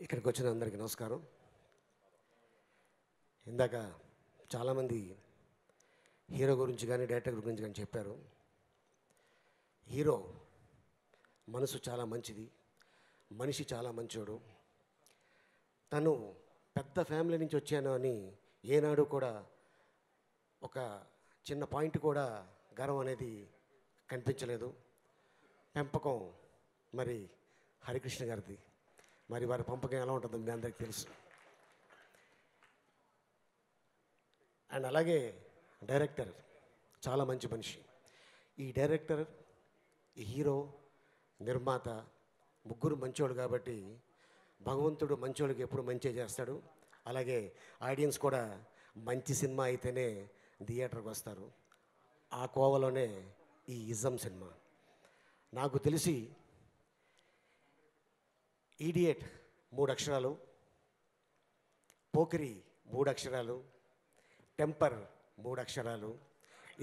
ఇక్కడికి వచ్చిన అందరికీ నమస్కారం. ఇందాక చాలామంది హీరో గురించి కానీ డైరెక్టర్ గురించి కానీ చెప్పారు. హీరో మనసు చాలా మంచిది, మనిషి చాలా మంచోడు. తను పెద్ద ఫ్యామిలీ నుంచి వచ్చాను అని ఏనాడు కూడా ఒక చిన్న పాయింట్ కూడా గర్వం అనేది కనిపించలేదు. పెంపకం మరి హరికృష్ణ గారిది. మరి వారి పంపకం ఎలా ఉంటుందో మీ అందరికీ తెలుసు. అండ్ అలాగే డైరెక్టర్ చాలా మంచి మనిషి. ఈ డైరెక్టర్, ఈ హీరో, నిర్మాత ముగ్గురు మంచోడు కాబట్టి భగవంతుడు మంచోడికి ఎప్పుడు మంచి చేస్తాడు. అలాగే ఆడియన్స్ కూడా మంచి సినిమా అయితేనే థియేటర్కి వస్తారు. ఆ కోవలోనే ఈ ఇజం సినిమా. నాకు తెలిసి ఈడియట్ 3 అక్షరాలు, పోకిరి 3 అక్షరాలు, టెంపర్ 3 అక్షరాలు,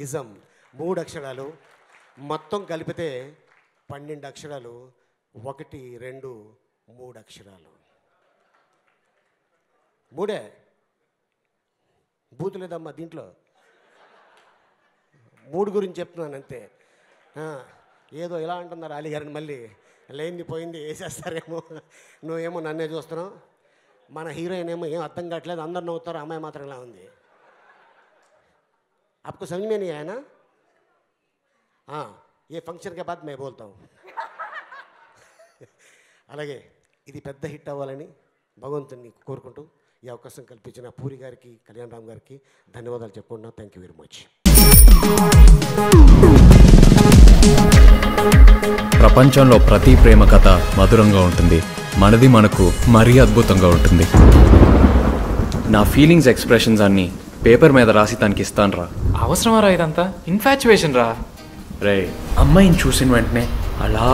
ఇజం 3 అక్షరాలు, మొత్తం కలిపితే 12 అక్షరాలు. 1, 2, 3 అక్షరాలు. 3 బూతు లేదమ్మా దీంట్లో. 3 గురించి చెప్తున్నాను అంతే. ఏదో ఇలా అంటున్నారు అలీ గారిని, మళ్ళీ లేనిది పోయింది వేసేస్తారేమో. నువ్వేమో నన్నే చూస్తున్నావు. మన హీరోయిన్ ఏమో ఏం అర్థం కావట్లేదు, అందరు నవ్వుతారు, అమ్మాయి మాత్రం ఇలా ఉంది. आपको समझ में नहीं आया ना? हाँ, ये फंक्शन के बाद मैं बोलता हूँ. అలాగే ఇది పెద్ద హిట్ అవ్వాలని భగవంతుని కోరుకుంటూ ఈ అవకాశం కల్పించిన పూరి గారికి, కళ్యాణ్ రామ్ గారికి ధన్యవాదాలు చెప్పుకుంటున్నా. Thank you very much. ప్రపంచంలో ప్రతి ప్రేమ కథ మధురంగా ఉంటుంది. మనది మనకు మరీ అద్భుతంగా ఉంటుంది. నా ఫీలింగ్స్, ఎక్స్ప్రెషన్స్ అన్నీ పేపర్ మీద రాసి తనకి ఇస్తాను రా. అవసరమా రా ఇదంతా? ఇన్ఫాచ్యుయేషన్ రా. రే, అమ్మాయిని చూసిన వెంటనే అలా